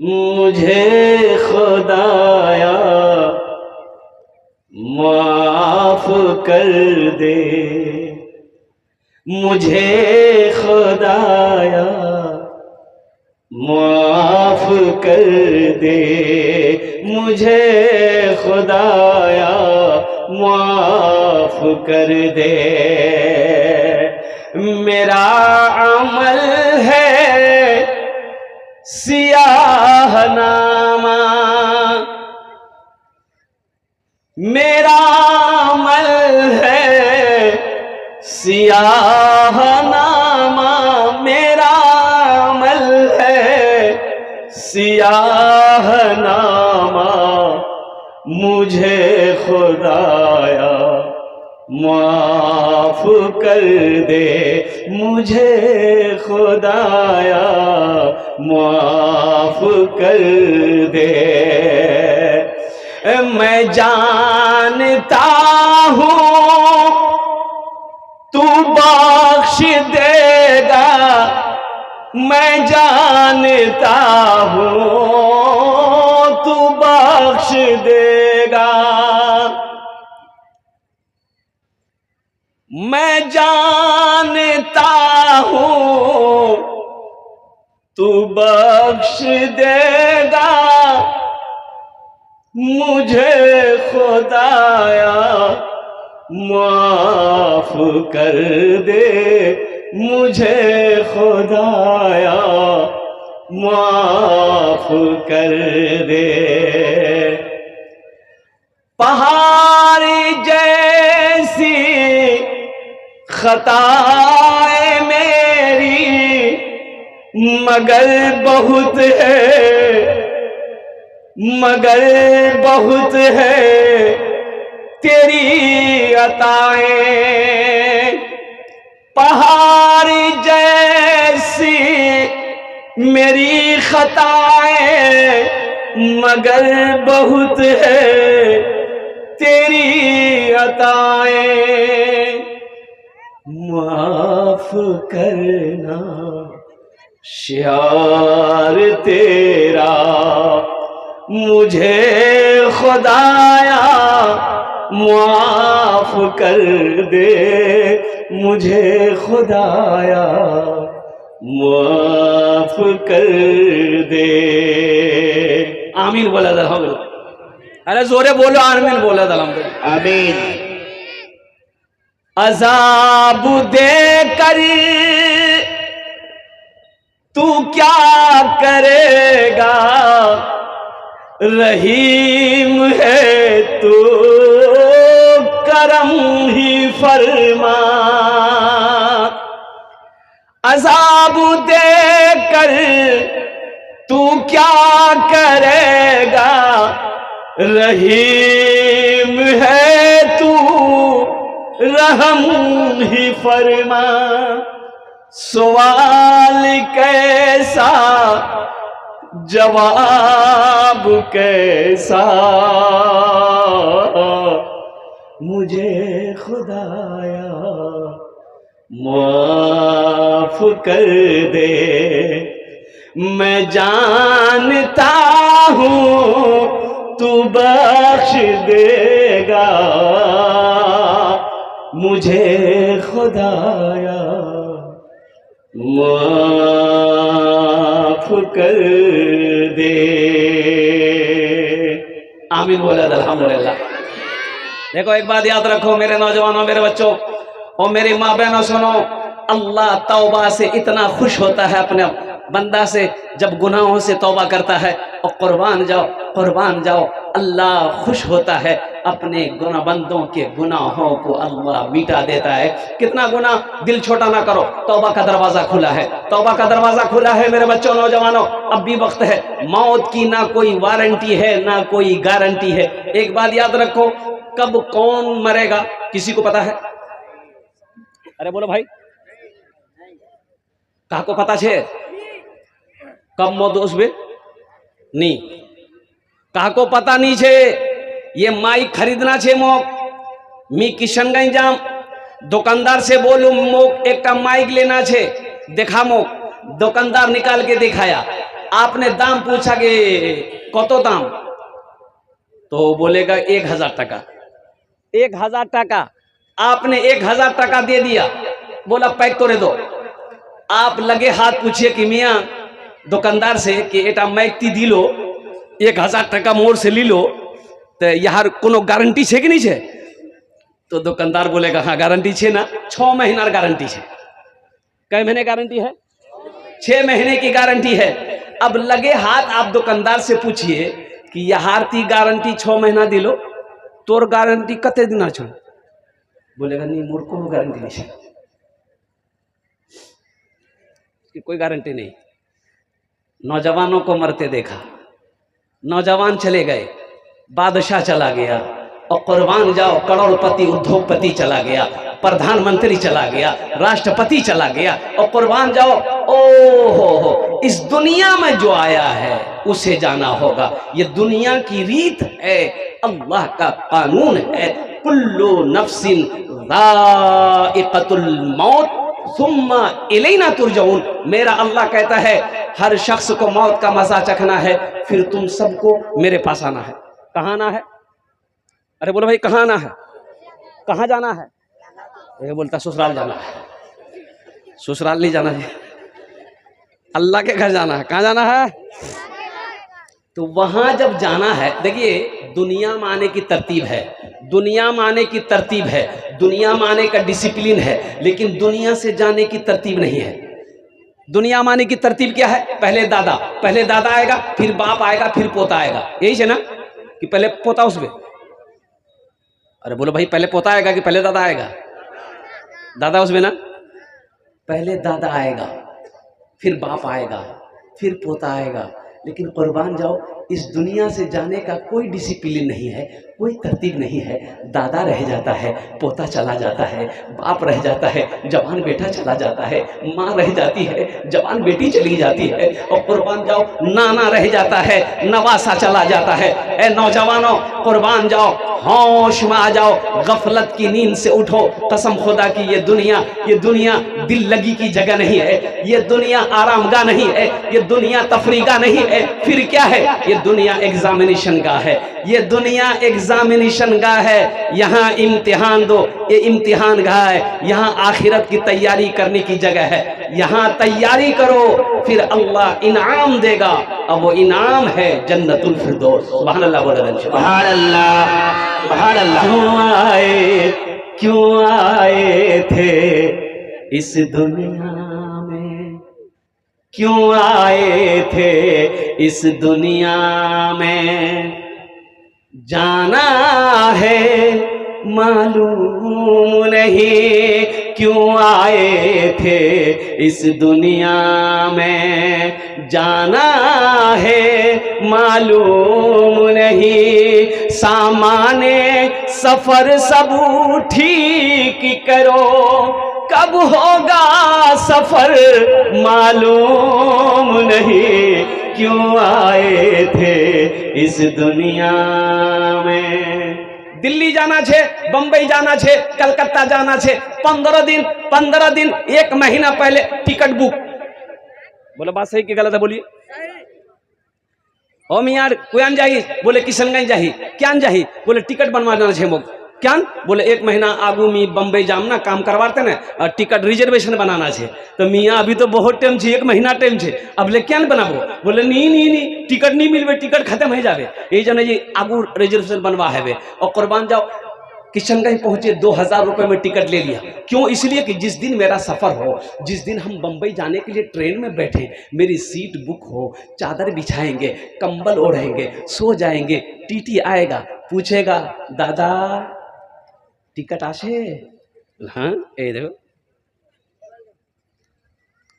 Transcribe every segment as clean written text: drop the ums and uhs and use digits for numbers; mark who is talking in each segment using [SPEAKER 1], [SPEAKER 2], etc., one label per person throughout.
[SPEAKER 1] मुझे खुदाया माफ कर दे, मुझे खुदाया माफ कर दे, मुझे खुदाया माफ कर दे। मेरा अमल है सियाह नामा, मेरा अमल है सियाह नामा, मेरा अमल है सियाह नामा। मुझे खुदाया माफ कर दे, मुझे खुदाया माफ कर दे। मैं जानता हूँ तू बख्श देगा, मैं जानता हूँ तू बख्श देगा, मैं जानता हूँ तू बख्श देगा। मुझे खुदाया माफ कर दे, मुझे खुदाया माफ कर दे। पहाड़ जैसी खताएं मेरी मगर बहुत है, मगर बहुत है तेरी अताएं। पहाड़ जैसी मेरी खताएं मगर बहुत है तेरी अताएं। माफ करना शार तेरा, मुझे खुदाया माफ कर दे, मुझे खुदाया माफ कर दे। आमीन बोला अल्हम्दुलिल्लाह। अरे जोरे बोलो आमीन बोला अल्हम्दुलिल्लाह। आमीन। अज़ाब दे कर तू क्या करेगा, रहीम है तू करम ही फरमा। अज़ाब दे कर तू क्या करेगा, रहीम है तू रहम ही फरमा। सवाल कैसा जवाब कैसा, मुझे खुदाया माफ कर दे। मैं जानता हूँ तू बख्श देगा, मुझे खुदाया माफ कर दे। आमीन बोला अल्हम्दुलिल्लाह। देखो एक बात याद रखो मेरे नौजवानों, मेरे बच्चों और मेरी माँ बहनों, सुनो। अल्लाह तौबा से इतना खुश होता है अपने बंदा से जब गुनाहों से तौबा करता है। और कुर्बान जाओ, कुर्बान जाओ, अल्लाह खुश होता है अपने गुनाहबंदों के गुनाहों को अल्लाह मिटा देता है। कितना गुनाह, दिल छोटा ना करो, तौबा का दरवाजा खुला है, तौबा का दरवाजा खुला है मेरे बच्चों नौजवानों। अब भी वक्त है, मौत की ना कोई वारंटी है ना कोई गारंटी है। एक बात याद रखो, कब कौन मरेगा किसी को पता है? अरे बोलो भाई, कहा को पता छे कब मौत उसबे नहीं, कहा को पता नहीं छे। ये माइक खरीदना छे मोक, मी किशनगंज जाम दुकानदार से बोलूं मोक एक माइक लेना छे, देखा मोक दुकानदार निकाल के दिखाया। आपने दाम पूछा कि कतो दाम, तो बोलेगा 1000 टका। 1000 टका आपने 1000 टका दे दिया, बोला पैक करे दो। आप लगे हाथ पूछिए कि मियाँ दुकानदार से कि एटा मैकती दिलो 1000 टका मोर से ली लो, तो यार कोनो गारंटी है कि नहीं है? तो दुकानदार बोलेगा हाँ गारंटी है ना, 6 महीना गारंटी है। कै महीने गारंटी है? 6 महीने की गारंटी है। अब लगे हाथ आप दुकानदार से पूछिए कि यार ती गारंटी 6 महीना दिलो, तोर गारंटी कते दिन छोड़? बोलेगा नहीं मोर को गारंटी नहीं है, कोई गारंटी नहीं। नौजवानों को मरते देखा, नौजवान चले गए, बादशाह चला गया, और कुर्बान जाओ करोड़पति उद्योगपति चला गया, प्रधानमंत्री चला गया, राष्ट्रपति चला गया, और कुर्बान जाओ ओ हो इस दुनिया में जो आया है उसे जाना होगा। ये दुनिया की रीत है, अल्लाह का कानून है, कुल्लु नफ्सिन ज़ाइक़तुल मौत सुम्मा इलैना तुरजऊन। मेरा अल्लाह कहता है हर शख्स को मौत का मजा चखना है, फिर तुम सबको मेरे पास आना है। कहाँ आना है? अरे बोलो भाई कहाँ आना है? कहाँ जाना है? ये बोलता ससुराल जाना है। ससुराल नहीं जाना है, अल्लाह के घर जाना है। कहाँ जाना है? तो वहां जब जाना है, देखिए दुनिया में आने की तरतीब है, दुनिया में आने की तरतीब है, दुनिया में आने का डिसिप्लिन है, लेकिन दुनिया से जाने की तरतीब नहीं है। दुनिया में आने की तरतीब क्या है? पहले दादा आएगा, फिर बाप आएगा, फिर पोता आएगा। यही है ना कि पहले पोता उसमें? अरे बोलो भाई पहले पोता आएगा कि पहले दादा आएगा? दादा उसमें ना, पहले दादा आएगा, फिर बाप आएगा, फिर पोता आएगा। लेकिन कुर्बान जाओ इस दुनिया से जाने का कोई डिसिप्लिन नहीं है, कोई तरतीब नहीं है। दादा रह जाता है, पोता चला जाता है, बाप रह जाता है, जवान बेटा चला जाता है, माँ रह जाती है, जवान बेटी चली जाती है, और कुर्बान जाओ नाना रह जाता है, नवासा चला जाता है। ए नौजवानों कुर्बान जाओ, होश में आ जाओ, गफलत की नींद से उठो। कसम खुदा की ये दुनिया दिल लगी की जगह नहीं है, ये दुनिया आरामगाह नहीं है, ये दुनिया तफरीगा नहीं है। फिर क्या है? ये दुनिया एग्जामिनेशन का है, ये दुनिया एग्जामिनेशन का है। यहाँ इम्तिहान दो, ये इम्तिहान गाह है, यहाँ आखिरत की तैयारी करने की जगह है। यहाँ तैयारी करो, फिर अल्लाह इनाम देगा, अब वो इनाम है जन्नतुल फिरदौस। सुभान अल्लाह, सुभान अल्लाह, सुभान अल्लाह। क्यों आए थे इस दुनिया में, क्यों आए थे इस दुनिया में, जाना है मालूम नहीं। क्यों आए थे इस दुनिया में, जाना है मालूम नहीं। सामाने सफर सब ठीक करो, कब होगा सफर मालूम नहीं। क्यों आए थे इस दुनिया में। दिल्ली जाना छे, बंबई जाना छे, कलकत्ता जाना छे, 15 दिन 1 महीना पहले टिकट बुक। बोलो बात सही कि गलत है? बोलिए। ओ मियाँ कुयान जाही? बोले किशनगंज जाही। क्या जाही? बोले टिकट बनवाना छे मोक। क्या? बोले 1 महीना आगू मी बम्बई जाम ना, काम करवाते ना, और टिकट रिजर्वेशन बनाना छे। तो मियाँ अभी तो बहुत टाइम छे, 1 महीना टाइम छे, अब ले क्या बनाबो? बोले नी टिकट नहीं मिलबे, टिकट खत्म हो जावे, यही जने जी आगू रिजर्वेशन बनवा है। और कुर्बान जाओ किशनगंज पहुंचे, 2000 रुपए में टिकट ले लिया। क्यों? इसलिए कि जिस दिन मेरा सफर हो, जिस दिन हम बंबई जाने के लिए ट्रेन में बैठे, मेरी सीट बुक हो, चादर बिछाएंगे, कंबल ओढ़ेंगे, सो जाएंगे। टीटी आएगा, पूछेगा दादा टिकट आसे? हाँ ए देखो,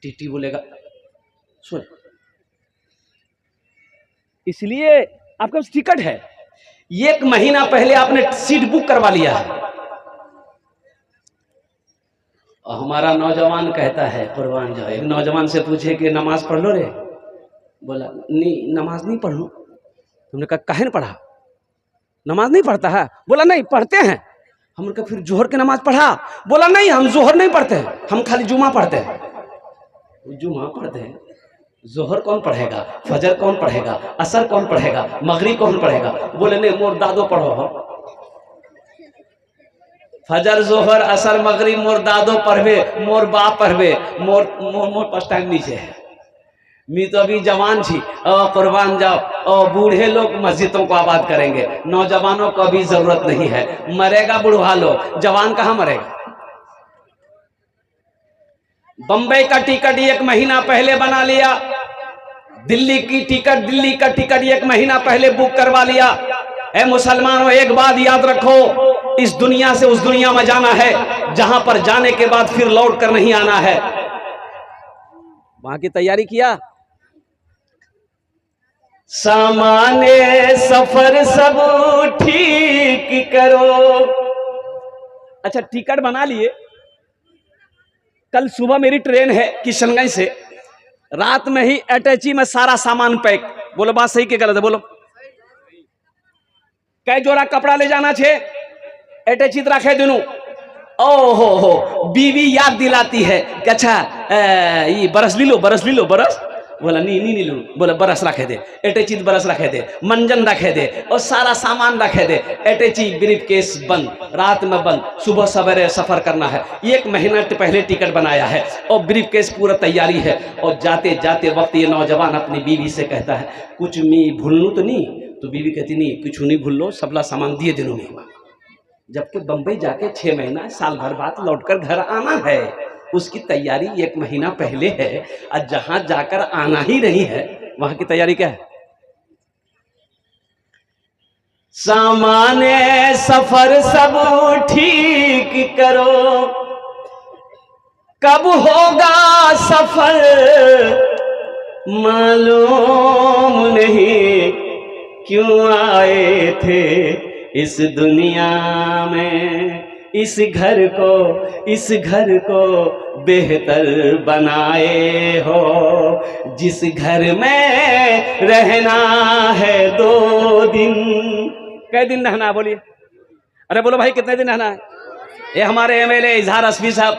[SPEAKER 1] टीटी बोलेगा सुन, इसलिए आपके पास टिकट है, 1 महीना पहले आपने सीट बुक करवा लिया है। और हमारा नौजवान कहता है, कुर्बान जाओ, एक नौजवान से पूछे कि नमाज पढ़ लो रे? बोला नहीं नमाज नहीं पढ़ लो। तुमने कहा काहे नहीं पढ़ा? नमाज नहीं पढ़ता है? बोला नहीं पढ़ते हैं। हमने कहा फिर जोहर की नमाज पढ़ा? बोला नहीं हम जोहर नहीं पढ़ते हैं, हम खाली जुमा पढ़ते हैं। जुमा पढ़ते हैं जोहर कौन पढ़ेगा, फजर कौन पढ़ेगा, असर कौन पढ़ेगा, मगरिब कौन पढ़ेगा? बोले नहीं मोर दादो पढ़ो हो। फजर जोहर असर मगरिब मोर दादो पढ़वे, मोर बाप पढ़वे, मोर मोर मोर पास टाइम नीचे है। मैं तो अभी जवान छी, कुर्बान जाओ। और बूढ़े लोग मस्जिदों को आबाद करेंगे, नौजवानों को अभी जरूरत नहीं है। मरेगा बुढ़वा लोग, जवान कहाँ मरेगा। बंबई का टिकट 1 महीना पहले बना लिया, दिल्ली का टिकट 1 महीना पहले बुक करवा लिया। ऐ मुसलमानों, एक बात याद रखो, इस दुनिया से उस दुनिया में जाना है, जहां पर जाने के बाद फिर लौट कर नहीं आना है। वहां की तैयारी किया। सामाने सफर सब ठीक करो। अच्छा, टिकट बना लिए। कल सुबह मेरी ट्रेन है किशनगंज से, रात में ही अटैची में सारा सामान पैक। बोलो बात सही के गलत है? बोलो। कै जोड़ा कपड़ा ले जाना छे, अटैची रखे दिनू। ओहो हो, बीवी याद दिलाती है कि अच्छा ये बरस ली लो, बरस ली लो, बरस। बोला नहीं लो, बोला बरस रखे दे, अटैची बरस रखे दे, मंजन रखे दे, और सारा सामान रखे दे। अटैची ब्रीफ केस बंद, रात में बंद, सुबह सवेरे सफर करना है। 1 महीना पहले टिकट बनाया है और ब्रीफ केस पूरा तैयारी है। और जाते जाते वक्त ये नौजवान अपनी बीवी से कहता है कुछ मैं भूलूं तो नहीं? तो बीवी कहती नहीं कुछ नहीं भूल लो, सबला सामान दिए दिनों में। जबकि बंबई जाके 6 महीना साल भर बाद लौटकर घर आना है, उसकी तैयारी 1 महीना पहले है। और जहां जाकर आना ही नहीं है, वहां की तैयारी क्या है? सामाने सफर सब ठीक करो, कब होगा सफर मालूम नहीं, क्यों आए थे इस दुनिया में, इस घर को बेहतर बनाए हो, जिस घर में रहना है 2 दिन। कै दिन रहना है बोलिए? अरे बोलो भाई, कितने दिन रहना है? ये हमारे एमएलए इजहार असफी साहब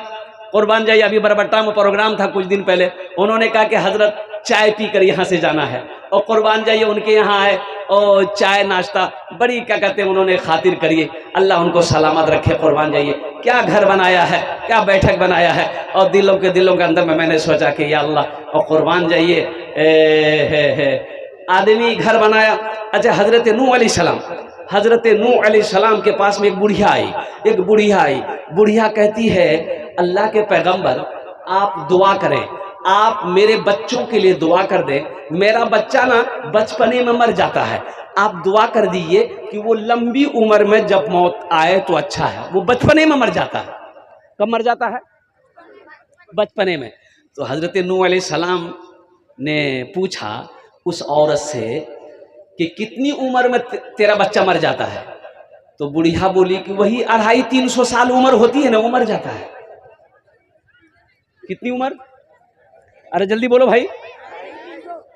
[SPEAKER 1] कुर्बान जाइए, अभी बरबट्टा में प्रोग्राम था कुछ दिन पहले, उन्होंने कहा कि हजरत चाय पीकर यहाँ से जाना है। और कुर्बान जाइए उनके यहाँ है और चाय नाश्ता बड़ी क्या कहते हैं उन्होंने खातिर करिए। अल्लाह उनको सलामत रखे। कुर्बान जाइए, क्या घर बनाया है, क्या बैठक बनाया है। और दिलों के अंदर में मैंने सोचा कि या अल्लाह, और कुर्बान जाइए आदमी घर बनाया। अच्छा, हजरत नूह अलैहिस्सलाम के पास में एक बुढ़िया आई। बुढ़िया कहती है अल्लाह के पैगंबर आप दुआ करें, आप मेरे बच्चों के लिए दुआ कर दें। मेरा बच्चा ना बचपने में मर जाता है, आप दुआ कर दीजिए कि वो लंबी उम्र में जब मौत आए तो अच्छा है। वो बचपने में मर जाता है। कब मर जाता है? बचपने में। तो हजरत नूह अलैहिस्सलाम ने पूछा उस औरत से कि कितनी उम्र में तेरा बच्चा मर जाता है? तो बुढ़िया बोली कि वही 250-300 साल उम्र होती है ना, वो मर जाता है। कितनी उम्र? अरे जल्दी बोलो भाई।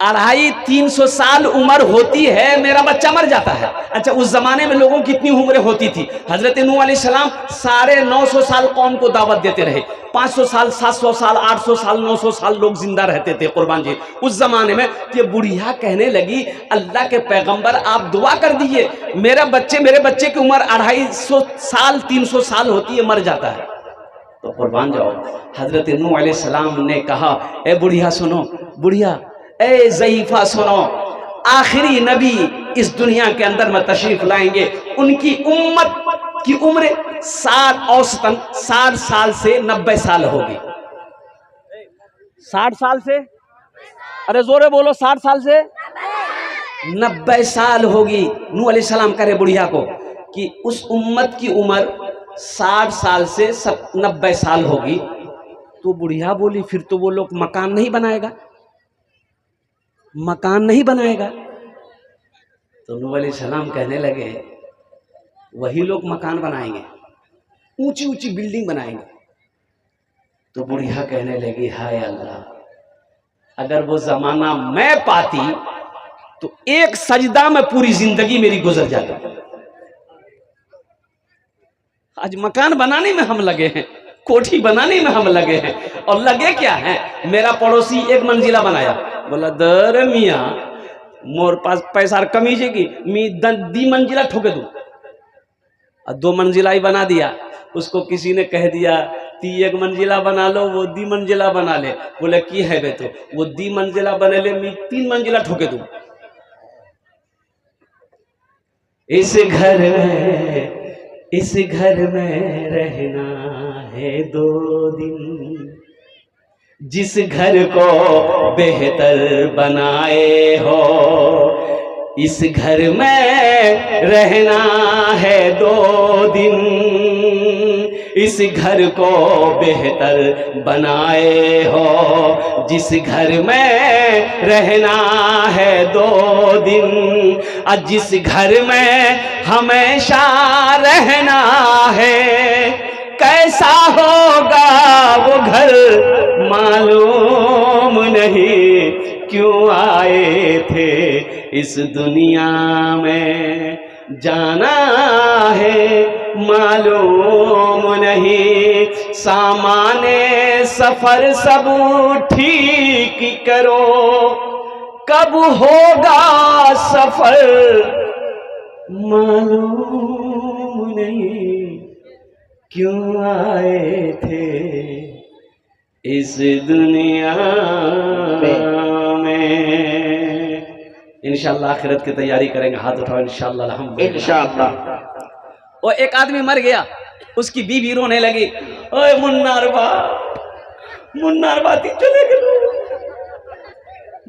[SPEAKER 1] 250-300 साल उम्र होती है, मेरा बच्चा मर जाता है। अच्छा, उस जमाने में लोगों की कितनी उम्र होती थी? हजरत नूह अलैहिस्सलाम 950 साल कौम को दावत देते रहे। 500 साल, 700 साल, 800 साल, 900 साल लोग जिंदा रहते थे। कुर्बान जी, उस जमाने में ये बुढ़िया कहने लगी अल्लाह के पैगंबर आप दुआ कर दीजिए, मेरे बच्चे की उम्र 250 साल 300 साल होती है, मर जाता है। तो कुर्बान जाओ, हजरत नूह अलैहिस्सलाम ने कहा ए बुढ़िया सुनो, बुढ़िया ए ज़ईफ़ा सुनो, आखिरी नबी इस दुनिया के अंदर में तशरीफ लाएंगे। उनकी उम्मत की उम्र औसतन 60 साल से 90 साल होगी। 60 साल से, अरे जोरे बोलो, 60 साल से 90 साल होगी। नूह अलैहिस्सलाम करे बुढ़िया को कि उस उम्मत की उम्र 60 साल से 90 साल होगी। तो बुढ़िया बोली फिर तो वो लोग मकान नहीं बनाएगा। तो नूह अलैहिस्सलाम कहने लगे वही लोग मकान बनाएंगे, ऊंची ऊंची बिल्डिंग बनाएंगे। तो बुढ़िया कहने लगी हाय अल्लाह, अगर वो जमाना मैं पाती तो एक सजदा में पूरी जिंदगी मेरी गुजर जाती। आज मकान बनाने में हम लगे हैं, कोठी बनाने में हम लगे हैं। और लगे क्या है, मेरा पड़ोसी 1 मंजिला बनाया, बोला दर मियाँ मोर पास पैसा कमी है कि मी 2 मंजिला ठोके दूं, और 2 मंजिला ही बना दिया। उसको किसी ने कह दिया ती 1 मंजिला बना लो, वो 2 मंजिला बना ले। बोले की है बे, तो वो 2 मंजिला बने ले, मैं 3 मंजिला ठोके दूं। इस घर में रहना है 2 दिन, जिस घर को बेहतर बनाए हो। इस घर में रहना है 2 दिन, इस घर को बेहतर बनाए हो। जिस घर में रहना है 2 दिन, और जिस घर में हमेशा रहना है, कैसा होगा वो घर मालूम नहीं। क्यों आए थे इस दुनिया में, जाना है मालूम नहीं। सामाने सफर सब ठीक करो, कब होगा सफर मालूम नहीं। क्यों आए थे इस दुनिया में। इंशाअल्लाह आखिरत की तैयारी करेंगे, हाथ उठाओ इंशाअल्लाह। अल्हम्दुलिल्लाह इंशाअल्लाह। और एक आदमी मर गया, उसकी बीवी रोने लगी, ओए मुन्नारबा ती चले गेलो,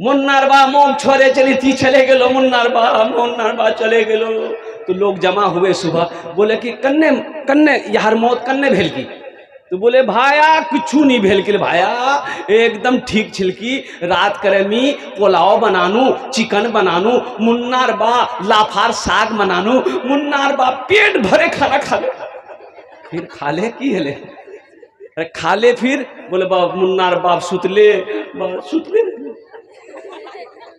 [SPEAKER 1] मुन्नारबा मोम छोरे चली थी चले गेलो, मुन्नारबा चले गेलो। तो लोग जमा हुए सुबह, बोले कि कन्ने यार मौत कन्ने भेल की। तो बोले भाया कुछ नहीं भेल के भाया, एकदम ठीक छिलकी। रात करे मी पुलाव बनानू, चिकन बनानू, मुन्नार बा लाफार साग बनानू, मुन्नार बा पेट भरे खाना खा ले। फिर खा ले की हेले, अरे खा ले। फिर बोले बाप मुन्नार बाप सुतले।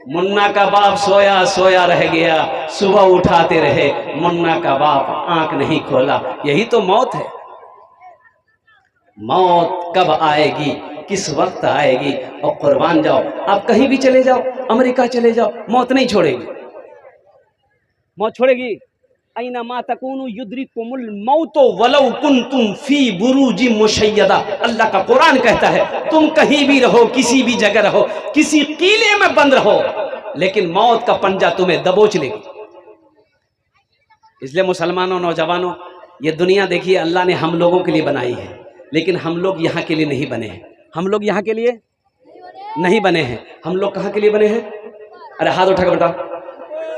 [SPEAKER 1] मुन्ना का बाप सोया सोया रह गया, सुबह उठाते रहे, मुन्ना का बाप आंख नहीं खोला। यही तो मौत है। मौत कब आएगी, किस वक्त आएगी। और कुर्बान जाओ, आप कहीं भी चले जाओ, अमेरिका चले जाओ, मौत नहीं छोड़ेगी। मौत छोड़ेगी? ऐना मा तकूनु युद्रिकुमुल मौतो वलौ कुंतुम फी बुरूजी मुशय्यदा। अल्लाह का कुरान कहता है तुम कहीं भी रहो, किसी भी जगह रहो, किसी किले में बंद रहो, लेकिन मौत का पंजा तुम्हें दबोच लेगी। इसलिए मुसलमानों, नौजवानों, ये दुनिया देखिए अल्लाह ने हम लोगों के लिए बनाई है, लेकिन हम लोग यहाँ के लिए नहीं बने हैं। हम लोग यहाँ के लिए नहीं बने हैं। हम लोग कहाँ के लिए बने हैं? अरे हाथ उठा कर बताओ।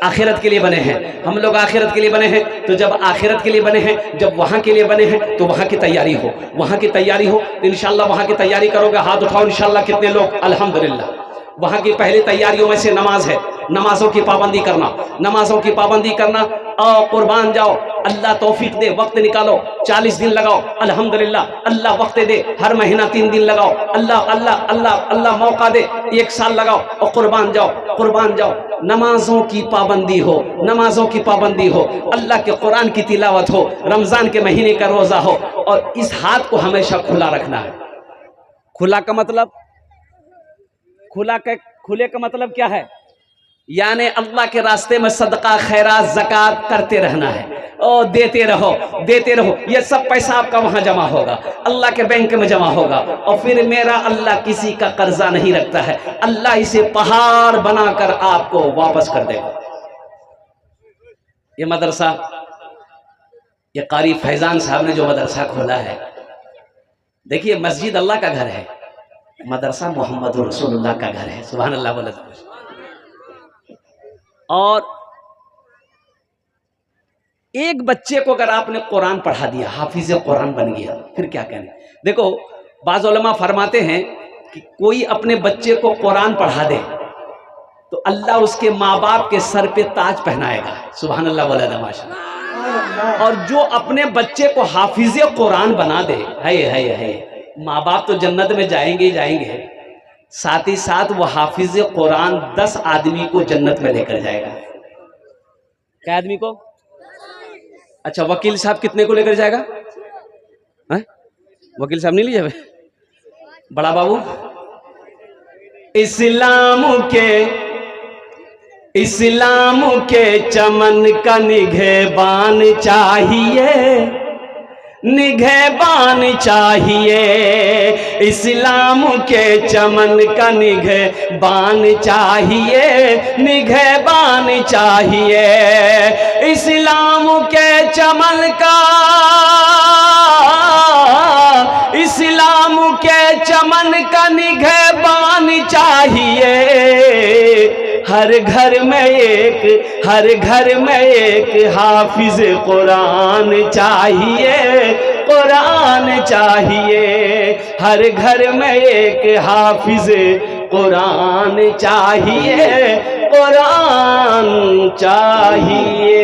[SPEAKER 1] आखिरत के लिए बने हैं। हम लोग आखिरत के लिए बने हैं। तो जब आखिरत के लिए बने हैं, जब वहाँ के लिए बने हैं, तो वहाँ की तैयारी हो, वहाँ की तैयारी हो। इंशाल्लाह वहाँ की तैयारी करोगे, हाथ उठाओ इंशाल्लाह। कितने लोग? अल्हम्दुलिल्लाह। वहाँ की पहली तैयारियों में से नमाज है। नमाजों की पाबंदी करना, नमाजों की पाबंदी करना। और कुर्बान जाओ, अल्लाह तौफीक दे, वक्त निकालो, 40 दिन लगाओ, अल्हम्दुलिल्लाह। अल्लाह वक्त दे, हर महीना 3 दिन लगाओ, अल्लाह अल्लाह अल्लाह अल्लाह मौका दे, 1 साल लगाओ और कुर्बान जाओ, कुर्बान जाओ। नमाजों की पाबंदी हो, नमाजों की पाबंदी हो, अल्लाह के कुरान की तिलावत हो, रमजान के महीने का रोजा हो, और इस हाथ को हमेशा खुला रखना है। खुला का मतलब, खुले का मतलब क्या है? यानी अल्लाह के रास्ते में सदका, खैरात, ज़कात करते रहना है। और देते रहो, देते रहो। ये सब पैसा आपका वहां जमा होगा, अल्लाह के बैंक में जमा होगा। और फिर मेरा अल्लाह किसी का कर्जा नहीं रखता है, अल्लाह इसे पहाड़ बनाकर आपको वापस कर देगा। ये मदरसा, ये कारी फैजान साहब ने जो मदरसा खोला है, देखिए मस्जिद अल्लाह का घर है, मदरसा मोहम्मद रसूलुल्लाह का घर है। सुभान अल्लाह बोले। और एक बच्चे को अगर आपने कुरान पढ़ा दिया, हाफिज कुरान बन गया, फिर क्या कहने। देखो बाज़ उलमा फरमाते हैं कि कोई अपने बच्चे को कुरान पढ़ा दे तो अल्लाह उसके माँ बाप के सर पे ताज पहनाएगा। सुभान अल्लाह बोला माशाअल्लाह। और जो अपने बच्चे को हाफिज कुरान बना दे, है माँ बाप तो जन्नत में जाएंगे ही जाएंगे, साथ ही साथ वो हाफिज कुरान 10 आदमी को जन्नत में लेकर जाएगा। क्या आदमी को? अच्छा, वकील साहब कितने को लेकर जाएगा? वकील साहब नहीं लीजिए बड़ा बाबू। इस्लाम के चमन का निगहबान चाहिए, निगहबान चाहिए। इस्लाम के चमन का निगहबान चाहिए, निगहबान चाहिए। इस्लाम के चमन का, इस्लाम के चमन का निगहबान चाहिए। हर घर में एक हाफिज कुरान चाहिए, कुरान चाहिए। हर घर में एक हाफिज कुरान चाहिए, कुरान चाहिए।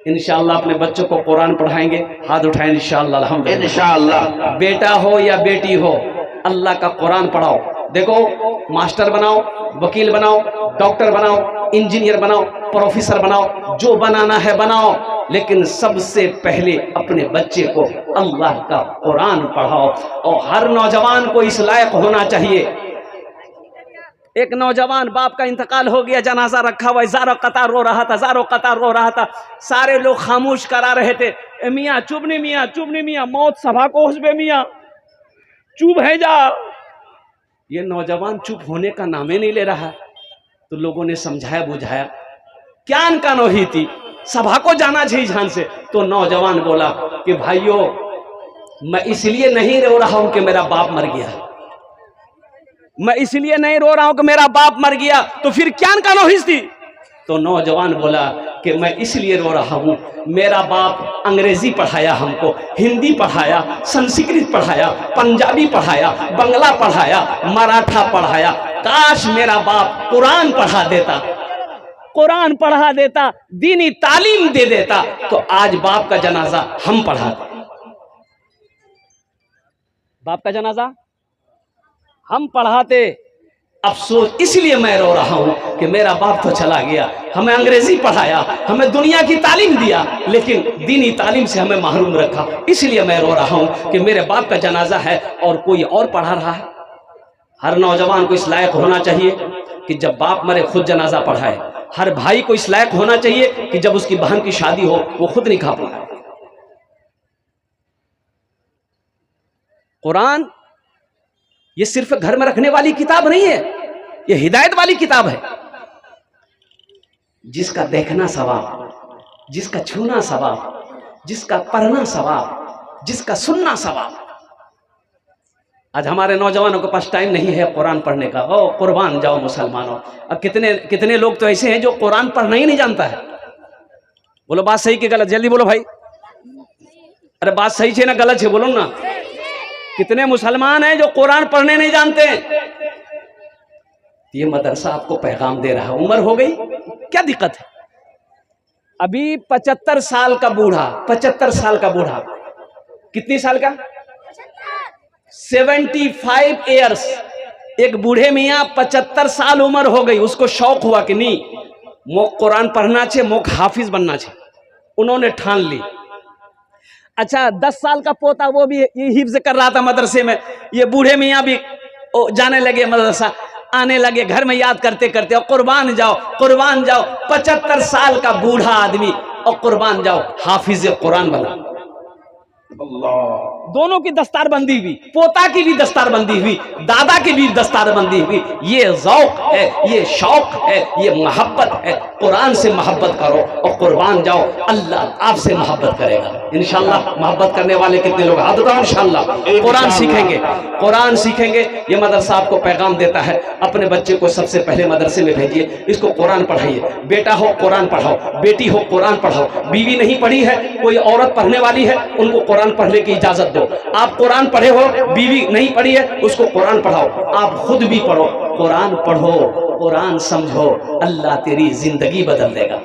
[SPEAKER 1] इंशाअल्लाह अपने बच्चों को कुरान पढ़ाएंगे। हाथ उठाएं इंशाअल्लाह। अल्हम्दुलिल्लाह। इंशाअल्लाह बेटा हो या बेटी हो, अल्लाह का कुरान पढ़ाओ। देखो, मास्टर बनाओ, वकील बनाओ, डॉक्टर बनाओ, इंजीनियर बनाओ, प्रोफेसर बनाओ, जो बनाना है बनाओ, लेकिन सबसे पहले अपने बच्चे को अल्लाह का कुरान पढ़ाओ। और हर नौजवान को इस लायक होना चाहिए। एक नौजवान, बाप का इंतकाल हो गया, जनाजा रखा हुआ, ज़ारो कतार रो रहा था, ज़ारो कतार रो रहा था। सारे लोग खामोश करा रहे थे, मियाँ चुप नहीं, मियाँ चुप नहीं, मियाँ मौत सभा को हुस्बे, मियाँ चुप है जा। ये नौजवान चुप होने का नाम ही नहीं ले रहा। तो लोगों ने समझाया बुझाया, क्या अनकानोही थी, सभा को जाना चाहिए ध्यान से। तो नौजवान बोला कि भाइयों, मैं इसलिए नहीं रो रहा हूं कि मेरा बाप मर गया, मैं इसलिए नहीं रो रहा हूं कि मेरा बाप मर गया, तो फिर क्या अनकानोही थी। तो नौजवान बोला कि मैं इसलिए रो रहा हूं, मेरा बाप अंग्रेजी पढ़ाया हमको, हिंदी पढ़ाया, संस्कृत पढ़ाया, पंजाबी पढ़ाया, बंगला पढ़ाया, मराठा पढ़ाया। काश मेरा बाप कुरान पढ़ा देता, कुरान पढ़ा देता, दीनी तालीम दे देता, तो आज बाप का जनाजा हम पढ़ाते। बाप का जनाजा हम पढ़ाते। अफसोस इसलिए मैं रो रहा हूं कि मेरा बाप तो चला गया, हमें अंग्रेजी पढ़ाया, हमें दुनिया की तालीम दिया, लेकिन दीनी तालीम से हमें महरूम रखा। इसलिए मैं रो रहा हूं कि मेरे बाप का जनाजा है और कोई और पढ़ा रहा है। हर नौजवान को इस लायक होना चाहिए कि जब बाप मरे खुद जनाजा पढ़ाए। हर भाई को इस लायक होना चाहिए कि जब उसकी बहन की शादी हो वो खुद निकाह पढ़ाए। कुरान ये सिर्फ घर में रखने वाली किताब नहीं है, ये हिदायत वाली किताब है। जिसका देखना सवाब, जिसका छूना सवाब, जिसका पढ़ना सवाब, जिसका सुनना सवाब। आज हमारे नौजवानों के पास टाइम नहीं है कुरान पढ़ने का। ओ कुर्बान जाओ मुसलमानों। अब कितने लोग तो ऐसे हैं जो कुरान पढ़ना ही नहीं जानता है। बोलो बात सही कि गलत, जल्दी बोलो भाई। अरे बात सही है ना गलत है, बोलो ना। कितने मुसलमान हैं जो कुरान पढ़ने नहीं जानते। ये मदरसा आपको पैगाम दे रहा है। उम्र हो गई, क्या दिक्कत है। अभी 75 साल का बूढ़ा, 75 साल का बूढ़ा, कितनी साल का, 75 ईयर्स। एक बूढ़े मियाँ 75 साल उम्र हो गई, उसको शौक हुआ कि नहीं मोक कुरान पढ़ना चाहिए, मोक हाफिज बनना चाहिए। उन्होंने ठान ली। अच्छा 10 साल का पोता, वो भी ये हिफ्ज कर रहा था मदरसे में। ये बूढ़े मियाँ भी जाने लगे मदरसा, आने लगे, घर में याद करते करते, और कुर्बान जाओ कुर्बान जाओ। 75 साल का बूढ़ा आदमी और कुर्बान जाओ हाफिज कुरान बना। दोनों की दस्तारबंदी हुई, पोता की भी दस्तारबंदी हुई, दादा की भी दस्तारबंदी हुई। ये ज़ौक़ है, ये शौक है, ये मोहब्बत है। कुरान से मोहब्बत करो और कुर्बान जाओ, अल्लाह आपसे मोहब्बत करेगा इंशाअल्लाह। मोहब्बत करने वाले कितने लोग, हाथ उठाओ इंशाअल्लाह। कुरान सीखेंगे, कुरान सीखेंगे। ये मदरसा आपको पैगाम देता है, अपने बच्चे को सबसे पहले मदरसे में भेजिए, इसको कुरान पढ़ाइए। बेटा हो कुरान पढ़ाओ, बेटी हो कुरान पढ़ाओ। बीवी नहीं पढ़ी है, कोई औरत पढ़ने वाली है, उनको कुरान पढ़ने की इजाजत दो। आप कुरान पढ़े हो, बीवी नहीं पढ़ी है, उसको कुरान पढ़ाओ। आप खुद भी पढ़ो, कुरान पढ़ो, कुरान समझो, अल्लाह तेरी जिंदगी बदल देगा।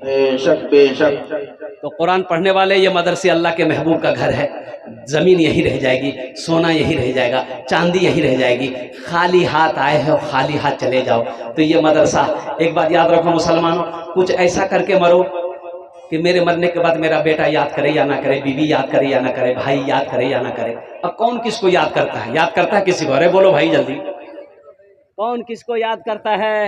[SPEAKER 1] बेशक बेशक। तो कुरान पढ़ने वाले ये मदरसे अल्लाह के महबूब का घर है। जमीन यही रह जाएगी, सोना यही रह जाएगा, चांदी यही रह जाएगी। खाली हाथ आए हो, खाली हाथ चले जाओ। तो ये मदरसा, एक बात याद रखो मुसलमानों, कुछ ऐसा करके मरो कि मेरे मरने के बाद मेरा बेटा याद करे या ना करे, बीवी याद करे या ना करे, भाई याद करे या ना करे। अब कौन किसको याद करता है? याद करता है किसी को? अरे बोलो भाई जल्दी, कौन किसको याद करता है?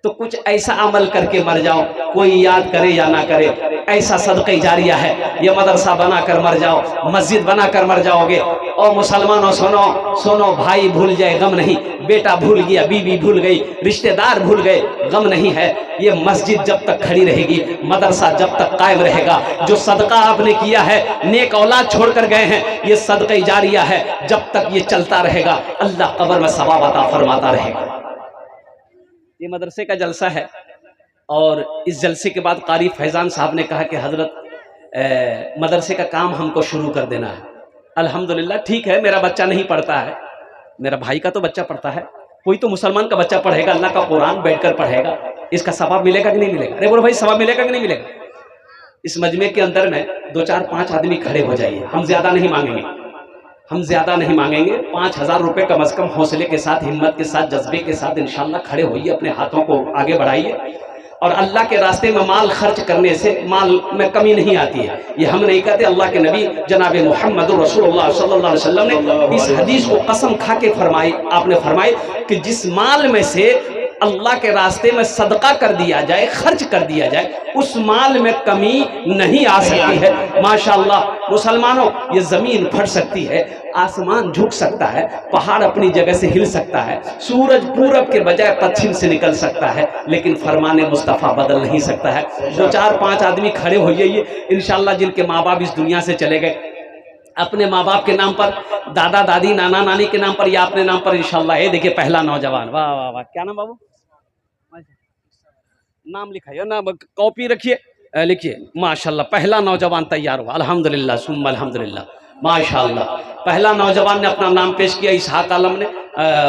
[SPEAKER 1] तो कुछ ऐसा अमल करके मर जाओ, कोई याद करे या ना करे, ऐसा सदक़े जारिया है। ये मदरसा बनाकर मर जाओ, मस्जिद बनाकर मर जाओगे। और मुसलमानों सुनो सुनो, भाई भूल जाए गम नहीं, बेटा भूल गया, बीवी भूल गई, रिश्तेदार भूल गए, गम नहीं है। ये मस्जिद जब तक खड़ी रहेगी, मदरसा जब तक कायम रहेगा, जो सदका आपने किया है, नेक औलाद छोड़कर गए हैं, ये सदक़े जारिया है। जब तक ये चलता रहेगा, अल्लाह कब्र में सवाब अता फरमाता रहेगा। ये मदरसे का जलसा है। और इस जलसे के बाद कारी फैज़ान साहब ने कहा कि हजरत मदरसे का काम हमको शुरू कर देना है। अल्हम्दुलिल्लाह, ठीक है, मेरा बच्चा नहीं पढ़ता है, मेरा भाई का तो बच्चा पढ़ता है, कोई तो मुसलमान का बच्चा पढ़ेगा, अल्लाह का कुरान बैठकर पढ़ेगा, इसका सवाब मिलेगा कि नहीं मिलेगा? अरे बोलो भाई, सवाब मिलेगा कि नहीं मिलेगा? इस मजमे के अंदर में 2 4 5 आदमी खड़े हो जाइए, हम ज्यादा नहीं मांगेंगे, हम ज्यादा नहीं मांगेंगे। 5000 रुपये कम अज कम हौसले के साथ, हिम्मत के साथ, जज्बे के साथ इंशाअल्लाह खड़े होइए, अपने हाथों को आगे बढ़ाइए। और अल्लाह के रास्ते में माल खर्च करने से माल में कमी नहीं आती है, ये हम नहीं कहते। अल्लाह के नबी जनाब मोहम्मद रसूलुल्लाह सल्लल्लाहु अलैहि वसल्लम ने इस हदीस को कसम खा के फरमाई, आपने फरमाई कि जिस माल में से अल्लाह के रास्ते में सदका कर दिया जाए, खर्च कर दिया जाए, उस माल में कमी नहीं आ सकती है। माशाअल्लाह मुसलमानों, ये जमीन फट सकती है, आसमान झुक सकता है, पहाड़ अपनी जगह से हिल सकता है, सूरज पूरब के बजाय पश्चिम से निकल सकता है, लेकिन फरमाने मुस्तफ़ा बदल नहीं सकता है। 2 4 5 आदमी खड़े हो जाइए इंशाअल्लाह, जिनके माँ बाप इस दुनिया से चले गए, अपने माँ बाप के नाम पर, दादा दादी नाना नानी के नाम पर या अपने नाम पर इंशाअल्लाह। ये देखिए पहला नौजवान, वाह वाह वाह, क्या नाम बाबू? नाम लिखाइए ना, कॉपी रखिए, लिखिए। माशाल्लाह, पहला नौजवान तैयार हुआ, अल्हम्दुलिल्लाह सुम्मा अल्हम्दुलिल्लाह, माशाल्लाह। पहला नौजवान ने अपना नाम पेश किया, इसहाक आलम ने।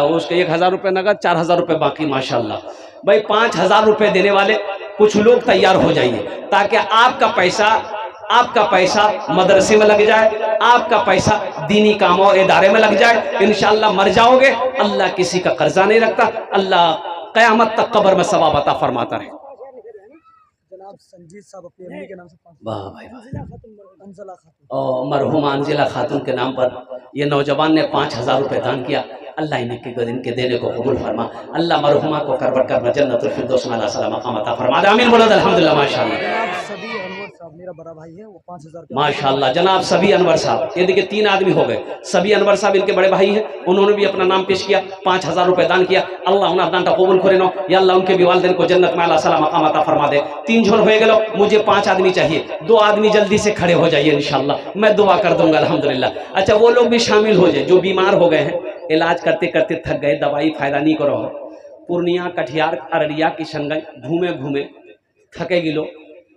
[SPEAKER 1] उसके 1000 रुपये नगद, 4000 रुपये बाकी। माशाल्लाह भाई, 5000 रुपये देने वाले कुछ लोग तैयार हो जाइए, ताकि आपका पैसा मदरसे में लग जाए, आपका पैसा दीनी कामों और इदारे में लग जाए। इंशाअल्लाह मर जाओगे, अल्लाह किसी का कर्जा नहीं रखता, अल्लाह क़यामत तक कब्र में सवाब अता फरमाता रहे।
[SPEAKER 2] संजीत साहब अपनी अम्मी के नाम से,
[SPEAKER 1] वाह भाई वाह, और मरहूम अंजिला खातून के नाम पर ये नौजवान ने 5000 रुपये दान किया। अल्लाह इनके देने को कबूल फरमा, अल्लाह मरहुमा को करबट कर जन्नतुल फिरदौस में अल्लाह मकाम अता फरमा दे। आमीन बोलो अल्हम्दुलिल्लाह। माशाअल्लाह,
[SPEAKER 2] मेरा बड़ा भाई है, वो 5000
[SPEAKER 1] माशाअल्लाह। जनाब सबी अनवर साहब, ये देखिए 3 आदमी हो गए। सबी अनवर साहब इनके बड़े भाई हैं, उन्होंने भी अपना नाम पेश किया, 5000 रुपये दान किया। अल्लाह उन्हें दान का कबूल करे नो, या अल्लाह उनके भी वालिदैन को जन्नत में अल्लाह मकाम अता फरमा दे। 3 झोल हो गए, मुझे 5 आदमी चाहिए, 2 आदमी जल्दी से खड़े हो जाइए इंशाअल्लाह, मैं दुआ कर दूंगा अल्हम्दुलिल्लाह। अच्छा, वो लोग भी शामिल हो जाए जो बीमार हो गए हैं, इलाज करते करते थक गए, दवाई फायदा नहीं करो, पूर्णिया कटिहार अररिया किशनगंज घूमे घूमे थके गिलो,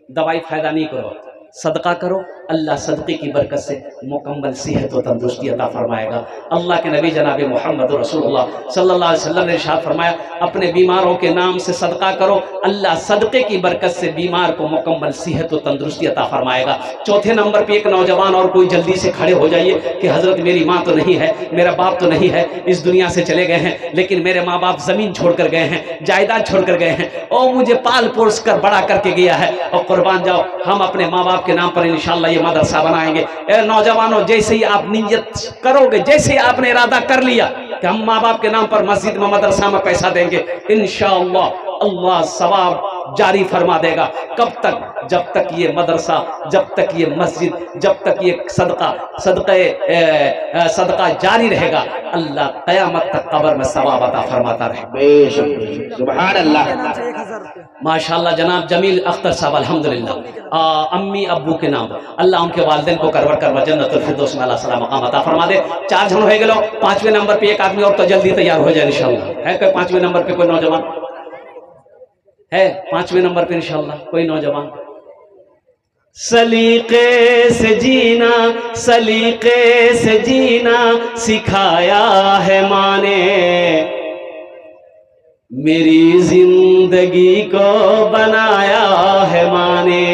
[SPEAKER 1] दवाई फायदा नहीं करो, सदका करो, अल्लाह सदक़े की बरकत से मुकम्मल सेहत व तंदुरुस्ती अता फरमाएगा। अल्लाह के नबी जनाब मोहम्मद रसूलुल्लाह सल्लल्लाहु अलैहि वसल्लम ने इरशाद फरमाया, अपने बीमारों के नाम से सदका करो, अल्लाह सदक़े की बरकत से बीमार को मुकम्मल सेहत व तंदुरुस्ती अता फरमाएगा। चौथे नंबर पे एक नौजवान और कोई जल्दी से खड़े हो जाइए कि हज़रत मेरी माँ तो नहीं है, मेरा बाप तो नहीं है, इस दुनिया से चले गए हैं, लेकिन मेरे माँ बाप ज़मीन छोड़ कर गए हैं, जायदाद छोड़ कर गए हैं, और मुझे पाल पोस कर बड़ा करके गया है, और कुर्बान जाओ, हम अपने माँ बाप के नाम पर इंशाअल्लाह ये मदरसा बनाएंगे। ए नौजवानों, जैसे ही आप नियत करोगे, जैसे ही आपने इरादा कर लिया कि हम माँ बाप के नाम पर मस्जिद में मदरसा में पैसा देंगे, इंशाअल्लाह अल्लाह सवाब जारी फरमा देगा। कब तक? जब तक ये मदरसा, जब तक ये मस्जिद, जब तक ये सदका जारी रहेगा, अल्लाह क़यामत तक कब्र में सवाब अता फरमाता रहे।
[SPEAKER 2] सुभान अल्लाह।
[SPEAKER 1] माशाअल्लाह। जनाब जमील अख्तर साहब अल्हम्दुलिल्लाह, अम्मी अब्बू के नाम, अल्लाह उनके वालिदैन को करवट कर जन्नतुल फिरदौस में अल्लाह सलाम मकाम अता फरमा दे। 4 जन हो गए, 5वें नंबर पे एक आदमी और तो जल्दी तैयार हो जाए इंशाअल्लाह। है कोई 5वें नंबर पे कोई नौजवान है? 5वें नंबर पे इंशाअल्लाह कोई नौजवान। सलीके से जीना, सलीके से जीना सिखाया है माने, मेरी जिंदगी को बनाया है माने,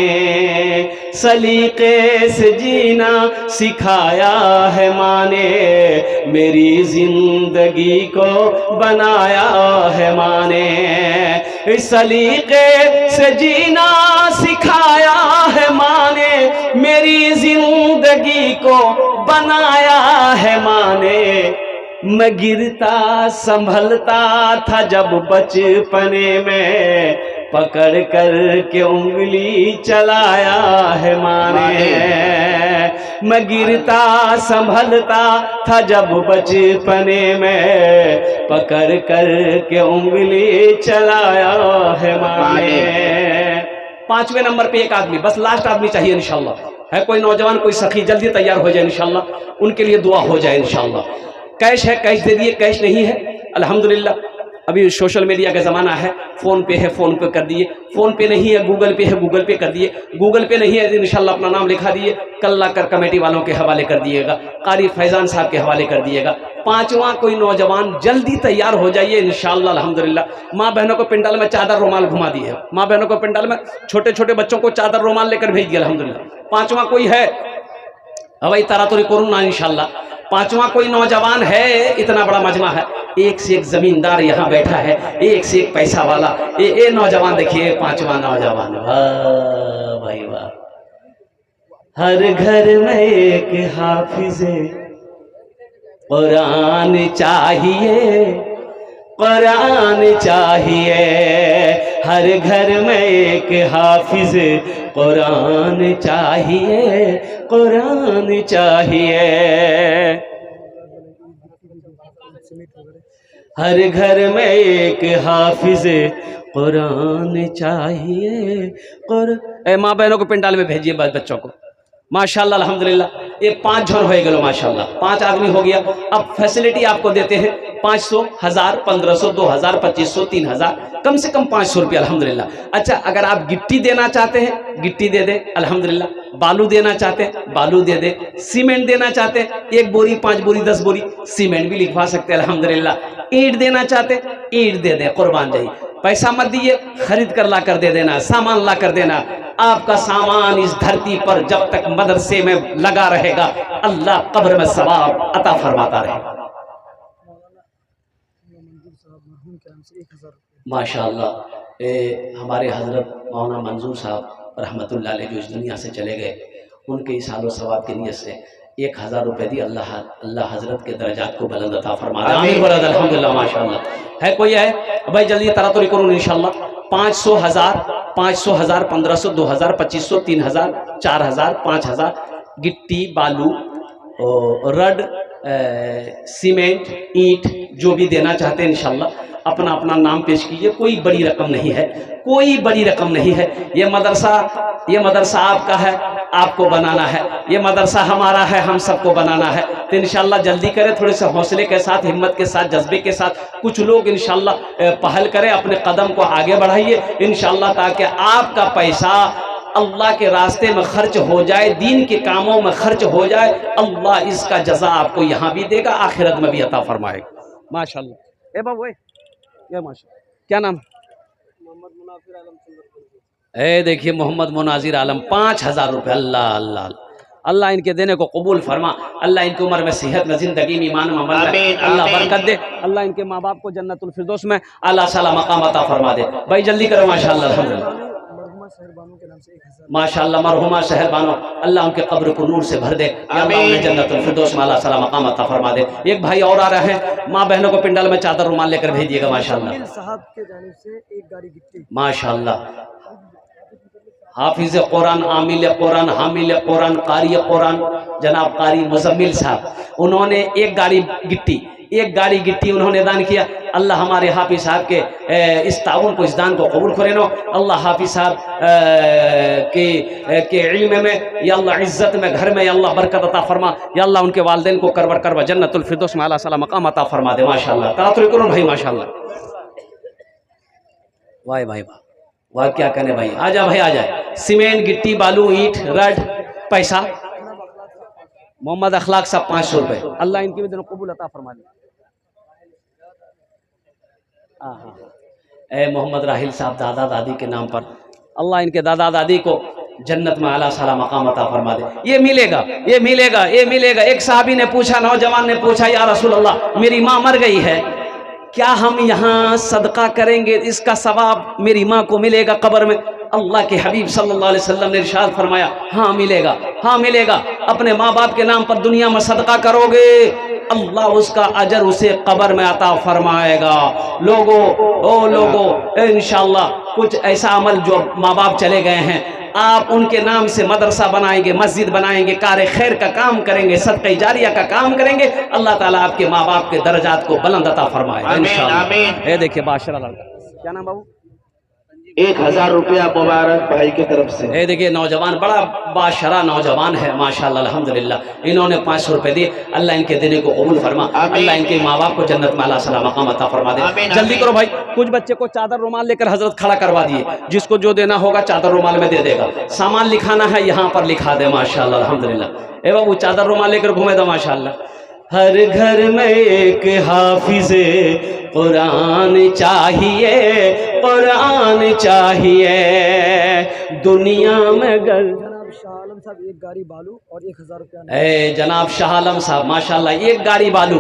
[SPEAKER 1] सलीके से जीना सिखाया है माँ ने, मेरी जिंदगी को बनाया है माँ ने। सलीके से जीना सिखाया है माँ ने, मेरी जिंदगी को बनाया है माँ ने। मैं गिरता संभलता था जब बचपने में, पकड़ कर के उंगली चलाया है माँ ने। मैं गिरता संभलता था जब बचपने में, पकड़ कर के उंगली चलाया है माँ ने। 5वें नंबर पे एक आदमी, बस लास्ट आदमी चाहिए इंशाल्लाह। है कोई नौजवान, कोई सखी, जल्दी तैयार हो जाए इंशाल्लाह, उनके लिए दुआ हो जाए इंशाल्लाह। कैश है, कैश दे दिए, कैश नहीं है अल्हम्दुलिल्लाह। अभी सोशल मीडिया का ज़माना है, फ़ोन पे है, फ़ोन पे कर दिए। फ़ोन पे नहीं है, गूगल पे है, गूगल पे कर दिए। गूगल पे नहीं है इंशाल्लाह अपना नाम लिखा दिए, कल लाकर कमेटी वालों के हवाले कर दिएगा, कारी फैज़ान साहब के हवाले कर दिएगा। 5वां कोई नौजवान जल्दी तैयार हो जाइए इंशाल्लाह अल्हम्दुलिल्लाह। माँ बहनों को पिंडल में चादर रुमाल घुमा दी है, माँ बहनों को पिंडल में छोटे छोटे बच्चों को चादर रुमाल लेकर भेज दिया अल्हम्दुलिल्लाह। 5वां कोई है हवाई तारातुरी करूँ ना इंशाल्लाह। 5वां कोई नौजवान है, इतना बड़ा मजमा है, एक से एक जमींदार यहाँ बैठा है, एक से एक पैसा वाला। ये नौजवान देखिए, 5वां नौजवान, वाह भाई वाह। हर घर में एक हाफिज़े कुरान चाहिए, कुरान चाहिए। हर घर में एक हाफिज़ कुरान चाहिए, कुरान चाहिए। हर घर में एक हाफिज़ कुरान चाहिए। माँ बहनों को पिंडाल में भेजिए बच्चों को। माशाल्लाह अल्हम्दुलिल्लाह, ये 5 जन हो गए माशाल्लाह, 5 आदमी हो गया। अब फैसिलिटी आपको देते हैं 500, 1000, 1500, 2000, 2500, 3000, कम से कम 500 रुपये अल्हम्दुलिल्लाह। अच्छा, अगर आप गिट्टी देना चाहते हैं, गिट्टी दे दे अल्हम्दुलिल्लाह। बालू देना चाहते हैं, बालू दे दे। सीमेंट देना चाहते हैं, 1 बोरी, 5 बोरी, 10 बोरी सीमेंट भी लिखवा सकते हैं अल्हम्दुलिल्लाह। ईंट देना चाहते हैं, ईंट दे दे, कुर्बान जाइए। पैसा मत दिए, खरीद कर ला कर दे देना, सामान ला कर देना। आपका सामान इस धरती पर जब तक मदरसे में लगा रहेगा, अल्लाह कब्र में सवाब अता फरमाता रहेगा। माशाअल्लाह। हमारे हजरत मौलाना मंजूर साहब रहमतुल्लाह अलैह जो इस दुनिया से चले गए, उनके इस हालो सवाब की नीयत से 1000 रुपये दी। अल्लाह हजरत के दर्जात को बुलंद अता फरमाए, आमीन बोला अल्हम्दुलिल्लाह। माशाअल्लाह। है कोई है भाई, जल्दी तरातुरी करूँ इंशाल्लाह। 500, 1000, 500, 1000, 1500, 2000, 2500, 3000, 4000, 5000 गिट्टी, बालू, रड, सीमेंट, ईंट जो भी देना चाहते हैं इंशाल्लाह अपना अपना नाम पेश कीजिए। कोई बड़ी रकम नहीं है, कोई बड़ी रकम नहीं है। ये मदरसा आपका है, आपको बनाना है। ये मदरसा हमारा है, हम सबको बनाना है। तो इंशाल्लाह जल्दी करें, थोड़े से हौसले के साथ, हिम्मत के साथ, जज्बे के साथ कुछ लोग इंशाल्लाह पहल करें, अपने कदम को आगे बढ़ाइए इंशाल्लाह, ताकि आपका पैसा अल्लाह के रास्ते में खर्च हो जाए, दीन के कामों में खर्च हो जाए। अल्लाह इसका जज़ा आपको यहाँ भी देगा, आखिरत में भी अता फरमाएगा। माशाल्लाह। ए बाबू, ये माशाल्लाह, क्या नाम? मोहम्मद मुनाजिर आलम। देखिए मोहम्मद मुनाजिर आलम, 5000 रुपये। अल्लाह अल्लाह अल्लाह इनके देने को कबूल फरमा। अल्लाह इनकी उम्र में, सेहत में, जिंदगी में, ईमान में, अमल में अल्लाह बरकत दे। अल्लाह इनके माँ बाप को जन्नतुल फिरदौस में आला साला मकाम अता फरमा दे। भाई जल्दी करो। माशाल्लाह अल्हम्दुलिल्लाह। माशाल्लाह मरहुमा शहर बानो, अल्लाह उनके कब्र को नूर से भर दे, उन्हें जन्नतुल फिरदौस में आला साला मकाम अता फरमा दे। एक भाई और आ रहे हैं, माँ बहनों को पिंडल में चादर रुमाल लेकर भेजिएगा। माशाल्लाह
[SPEAKER 2] साहब के जानिब से एक गाड़ी गिट्टी।
[SPEAKER 1] माशाल्लाह। हाफिज कुरान, आमिल कुरान, हामिल कुरान, कारी कुरान जनाब कारी मुजम्मिल साहब, उन्होंने एक गाड़ी गिट्टी उन्होंने दान किया। अल्लाह हमारे हाफिज साहब के इस ताउन को, इस दान को कबूल करे नो। अल्लाह हाफिज साहब के इल्म में, या अल्लाह इज्जत में, घर में, या अल्लाह बरकत अता फरमा। या अल्लाह उनके वालिदैन को करबर जन्नतुल फिरदौस में आला साला मकाम अता फरमा दे। माशाल्लाह। तरातुरी करो भाई। माशाल्लाह। वाह भाई वाह वाह, क्या कहने भाई। आजा भाई आजा। सीमेंट, गिट्टी, बालू, ईंट, रड, पैसा। मोहम्मद अखलाक साहब 500 रुपये। अल्लाह इनकी भी दिनों कबूल अता फरमा दे। मोहम्मद राहिल साहब दादा दादी के नाम पर, अल्लाह इनके दादा दादी को जन्नत में आला साला मकाम अता फरमा दे। ये मिलेगा, ये मिलेगा, ये मिलेगा। एक साहबी ने पूछा, नौजवान ने पूछा, या रसूल अल्लाह मेरी माँ मर गई है, क्या हम यहाँ सदका करेंगे, इसका सवाब मेरी माँ को मिलेगा कब्र में? अल्लाह के हबीब सल्लल्लाहु अलैहि वसल्लम ने इरशाद फरमाया, हाँ मिलेगा, हाँ मिलेगा। अपने माँ बाप के नाम पर दुनिया में सदका करोगे, अल्लाह उसका अजर उसे कब्र में अता फरमाएगा। लोगो, ओ लोगो, इंशाअल्लाह कुछ ऐसा अमल जो माँ बाप चले गए हैं, आप उनके नाम से मदरसा बनाएंगे, मस्जिद बनाएंगे, कार खैर का काम करेंगे, सदक़े जारिया का काम करेंगे, अल्लाह ताला आपके माँ बाप के दर्जात को बुलंद अता फरमाएगा इंशाअल्लाह। ये देखिए बादशाह लड़का, क्या नाम बाबू?
[SPEAKER 3] 1000 रुपया मुबारक भाई की तरफ से।
[SPEAKER 1] ये देखिए नौजवान, बड़ा बाशरा नौजवान है माशाल्लाह अल्हम्दुलिल्लाह। इन्होंने 500 रुपए दिए, अल्लाह इनके देने को कबूल फरमा, अल्लाह इनके माँ बाप को जन्नत में आला साला मकाम अता फरमा दे। जल्दी करो भाई, कुछ बच्चे को चादर रुमाल लेकर हजरत खड़ा करवा दिए, जिसको जो देना होगा चादर रुमाल में दे देगा। सामान लिखाना है यहाँ पर लिखा दे माशाल्लाह अल्हम्दुलिल्लाह। ए बाबू चादर रुमाल लेकर घूमे दो माशाल्लाह। हर घर में एक हाफिज़े कुरान चाहिए, कुरान चाहिए दुनिया में गर।
[SPEAKER 2] जनाब शाह आलम साहब एक गाड़ी बालू और 1000 रुपया।
[SPEAKER 1] ए जनाब शाह आलम साहब माशाल्लाह, एक गाड़ी बालू,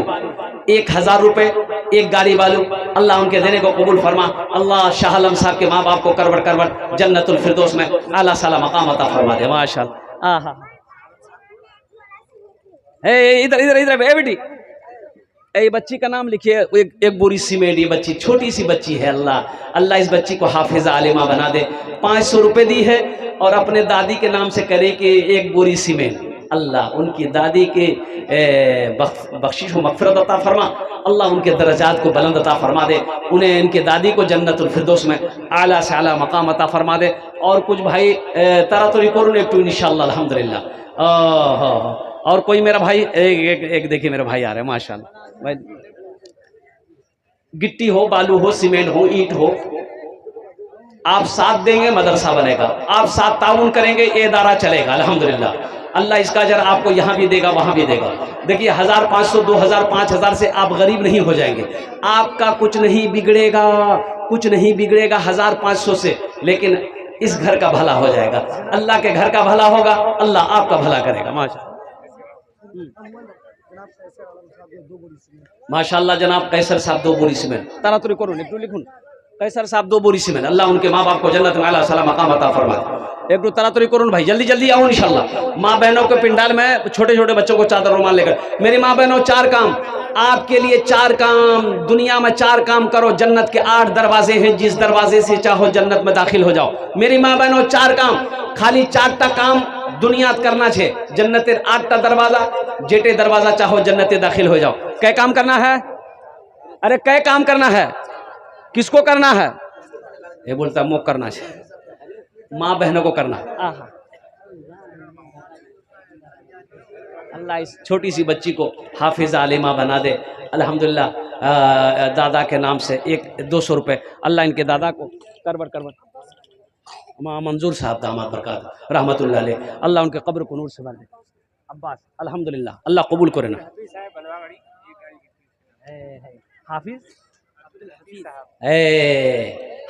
[SPEAKER 1] 1000 रुपए, एक गाड़ी बालू, अल्लाह उनके देने को कबूल फरमा। अल्लाह शाह आलम साहब के माँ बाप को करवट करवट जन्नतुल फिरदौस में आला साला मकाम अता फरमा दे माशाल्लाह। आहा, इधर इधर इधर, ए बेटी, ए बच्ची का नाम लिखिए, एक बोरी सीमेंट। ये बच्ची छोटी सी बच्ची है, अल्लाह अल्लाह इस बच्ची को हाफिज़ा आलिमा बना दे। 500 रुपए दी है और अपने दादी के नाम से करे कि एक बोरी सीमेंट। अल्लाह उनकी दादी के बख्शिश व मगफिरत अता फरमा, अल्लाह उनके दर्जात को बुलंद अता फरमा दे, उन्हें इनके दादी को जन्नतुल फिरदौस में आला से आला मकाम अता फरमा दे। और कुछ भाई तरातरी करूँ एक टू इंशाअल्लाह अल्हम्दुलिल्लाह। और कोई मेरा भाई, एक देखिए मेरा भाई आ रहे हैं माशाल्लाह भाई। गिट्टी हो, बालू हो, सीमेंट हो, ईंट हो, आप साथ देंगे मदरसा बनेगा, आप साथ ताउन करेंगे ये इदारा चलेगा अल्हम्दुलिल्लाह। अल्लाह इसका अजर आपको यहाँ भी देगा वहाँ भी देगा। देखिए 1500, 2000, 5000 से आप गरीब नहीं हो जाएंगे, आपका कुछ नहीं बिगड़ेगा, कुछ नहीं बिगड़ेगा 1500 से, लेकिन इस घर का भला हो जाएगा, अल्लाह के घर का भला होगा, अल्लाह आपका भला करेगा माशा माशाल्लाह। जनाब कैसर साहब 2 बोरी सीमेंट, तारातुरी करो लिखून, कैसर साहब 2 बोरी सीमेंट, अल्लाह उनके माँ बाप को जन्नत में आला साला मकाम अता फरमाए। एक दो तारातुरी करो भाई, जल्दी जल्दी आओ इंशाल्लाह। माँ बहनों के पिंडाल में छोटे छोटे बच्चों को चादर रुमाल लेकर, मेरी माँ बहनों 4 काम आपके लिए, 4 काम दुनिया में, 4 काम करो। जन्नत के 8 दरवाजे हैं, जिस दरवाजे से चाहो जन्नत में दाखिल हो जाओ। मेरी माँ बहनों 4 काम, खाली 4टा काम दुनिया करना छे। जन्नतेर 8टा दरवाजा, जेटे दरवाजा चाहो जन्नते दाखिल हो जाओ। कै काम करना है? अरे कै काम करना है? किसको करना है? ये बोलता मोक करना है, माँ बहनों को करना। अल्लाह इस छोटी सी बच्ची को हाफिज़ आलिमा बना दे अल्हम्दुलिल्लाह। दादा के नाम से 200 रुपये, अल्लाह इनके दादा को करवट मंजूर साहब दामाद बरकत रहमतुल्लाह अलैह, अल्लाह उनके कब्र को नूर से भर दे। अब्बास अल्हम्दुलिल्लाह, अल्लाह कबूल करे ना।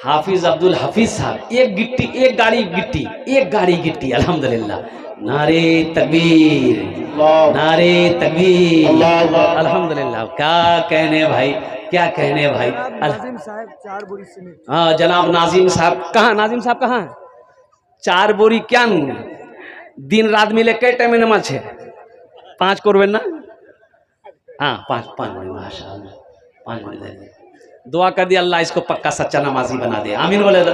[SPEAKER 1] हाफिज अब्दुल हफीज साहब, एक गाड़ी गिट्टी अल्हम्दुलिल्लाह। नारे तकबीर, नारे तकबीर अल्हम्दुलिल्लाह। क्या कहने भाई, क्या कहने भाई।
[SPEAKER 2] नाजिम साहब 4 बोरी सीमेंट।
[SPEAKER 1] हाँ जनाब नाजिम साहब कहाँ, नाजिम साहब कहाँ? 4 बोरी क्या दिन रात मिले कई टाइम नमाज है? 5 करबें ना? हाँ 5 माशाअल्लाह 5 बोरी दे। दुआ कर दिया अल्लाह इसको पक्का सच्चा नमाजी बना दे, आमीन बोले तो।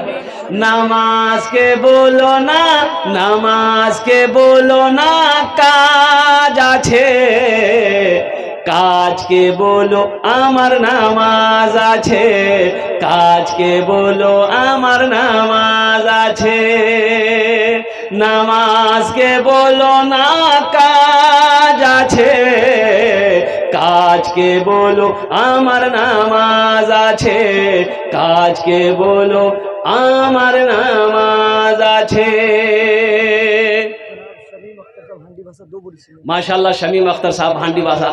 [SPEAKER 1] नमाज के बोलो ना, नमाज के बोलो ना काज आछे, काज के बोलो आमार नामाज आछे, काज के बोलो आमार नामाज आछे। नमाज के बोलो ना काज आछे, काज के बोलो आमार नामाज आछे, काज के बोलो आमार नामाज आछे।
[SPEAKER 2] बोरी सीमेंट।
[SPEAKER 1] माशाल्लाह शमीम अख्तर साहब हांडी बाजा,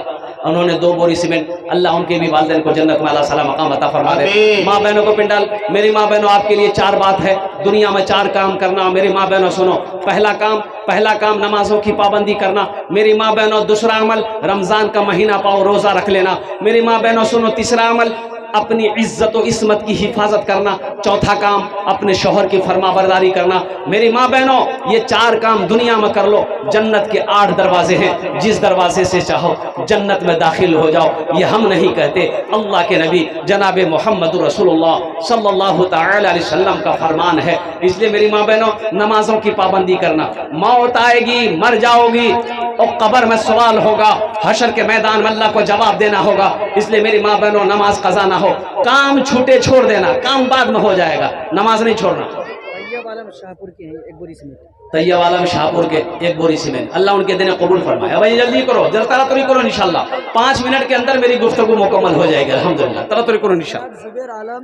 [SPEAKER 1] उन्होंने 2 बोरी सीमेंट। अल्लाह उनके भी वालिदैन को जन्नत में अल्लाह सलाम मकाम अता फरमा दे।
[SPEAKER 3] आमीन।
[SPEAKER 1] माँ बहनों को पिंडाल, मेरी माँ बहनों आपके लिए 4 बात है दुनिया में, 4 काम करना। मेरी माँ बहनों सुनो, पहला काम नमाजों की पाबंदी करना। मेरी माँ बहनों दूसरा अमल रमजान का महीना पाओ रोजा रख लेना। मेरी माँ बहनों सुनो, तीसरा अमल अपनी इज्जत और इस्मत की हिफाजत करना। चौथा काम अपने शौहर की फरमाबरदारी करना। मेरी माँ बहनों ये 4 काम दुनिया में कर लो, जन्नत के 8 दरवाजे हैं, जिस दरवाजे से चाहो जन्नत में दाखिल हो जाओ। ये हम नहीं कहते, अल्लाह के नबी जनाब मोहम्मद रसूलुल्लाह सल्लल्लाहु तआला अलैहि वसल्लम का फरमान है। इसलिए मेरी माँ बहनों नमाजों की पाबंदी करना। मौत आएगी, मर जाओगी और कब्र में सवाल होगा, हशर के मैदान में अल्लाह को जवाब देना होगा। इसलिए मेरी माँ बहनों नमाज कज़ा ना हो, काम छूटे छोड़ देना, काम बाद में हो जाएगा, नमाज नहीं छोड़ना।
[SPEAKER 2] तैयब आलम शाहपुर के हैं 1 बोरी सीमेंट।
[SPEAKER 1] तैयब आलम शाहपुर के 1 बोरी सीमेंट, अल्लाह उनके दिन कबूल फरमाए। भाई जल्दी करो, जरा तरातुरी करो इंशाल्लाह, 5 मिनट के अंदर मेरी गुफ्तगू मुकम्मल हो जाएगी अल्हम्दुलिल्लाह। तरातुरी करो इंशाल्लाह।
[SPEAKER 2] जुबैर आलम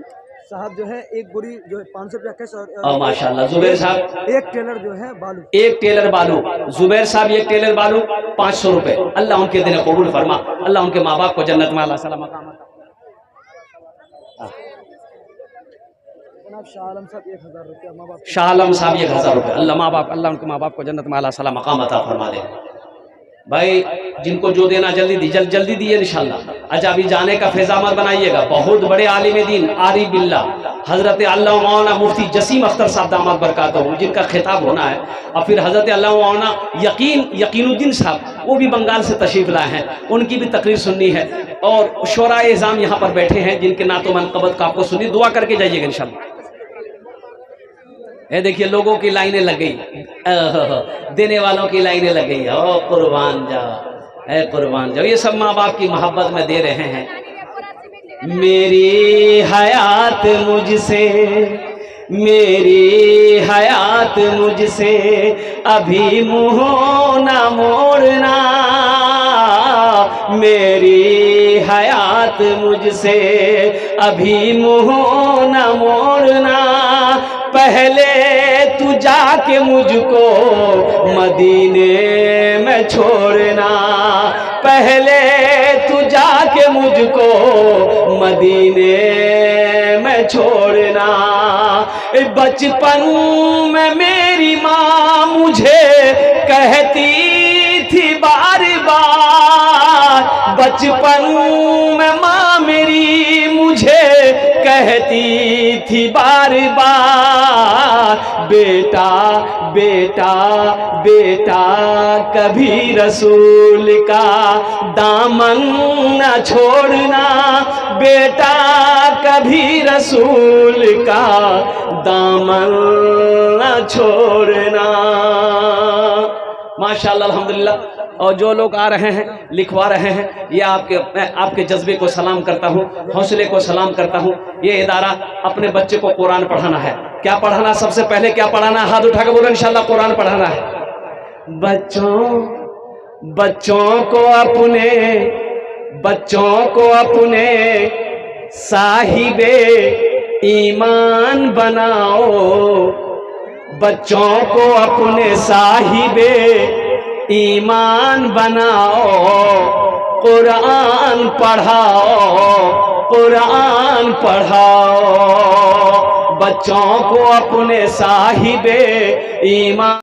[SPEAKER 2] साहब जो है 1 बोरी जो है 500 रुपया कैश और
[SPEAKER 1] माशाल्लाह जुबैर साहब
[SPEAKER 2] 1 टेलर जो है बालू।
[SPEAKER 1] 1 टेलर बालू, जुबैर साहब 1 टेलर बालू 500 रुपए। अल्लाह उनके दिन कबूल फरमा, अल्लाह उनके माँ बाप को जन्नत में अल्लाह सलाम मकाम अता।
[SPEAKER 2] जनाब शाह आलम साहब 1000 रुपया माँ बाप।
[SPEAKER 1] शाह आलम साहब 1000 रुपये। अल्लाह माँ बाप, अल्लाह उनके माँ बाप को जन्नत में अल्लाह सलाम मकाम अता फरमा दे। भाई जिनको जो देना जल्दी दिए इंशाल्लाह। अच्छा अभी जाने का फैजामत बनाइएगा। बहुत बड़े आलिम दीन आरिफ बिल्ला हजरत अल्लाह मौलाना मुफ्ती जसीम अख्तर साहब दामद बरकातहू, जिनका खिताब होना है। और फिर हजरत अल्लाह मौलाना यकीनुद्दीन साहब, वो भी बंगाल से तशरीफ लाए हैं, उनकी भी तकरीर सुननी है। और शोराए इज़ाम यहाँ पर बैठे हैं, जिनके नातो मनक़बत का आपको सुनी, दुआ करके जाइएगा इंशाल्लाह। ये देखिए लोगों की लाइनें लग गई, देने वालों की लाइनें लग गई। ओ कुर्बान जाओ, है कुर्बान जाओ। ये सब माँ बाप की मोहब्बत में दे रहे हैं। मेरी हयात मुझसे, मेरी हयात मुझसे अभी मुँह ना मोड़ना। मेरी हयात मुझसे अभी मुँह ना मोड़ना। पहले तू जाके मुझको मदीने में छोड़ना। पहले तू जाके मुझको मदीने में छोड़ना। बचपन में मेरी माँ मुझे कहती थी बार बार, बचपन में माँ मेरी मुझे कहती थी बार बार, बेटा बेटा बेटा कभी रसूल का दामन न छोड़ना। बेटा कभी रसूल का दामन न छोड़ना। माशाअल्लाह अल्हम्दुलिल्लाह। और जो लोग आ रहे हैं लिखवा रहे हैं, ये आपके जज्बे को सलाम करता हूँ, हौसले को सलाम करता हूँ। ये इदारा अपने बच्चे को कुरान पढ़ाना है। क्या पढ़ाना, सबसे पहले क्या पढ़ाना? हाथ उठा के बोलो इंशाल्लाह कुरान पढ़ाना है। बच्चों को अपने साहिबे ईमान बनाओ। बच्चों को अपने साहिबे ईमान बनाओ। कुरान पढ़ाओ, कुरान पढ़ाओ। बच्चों को अपने साहिबे ईमान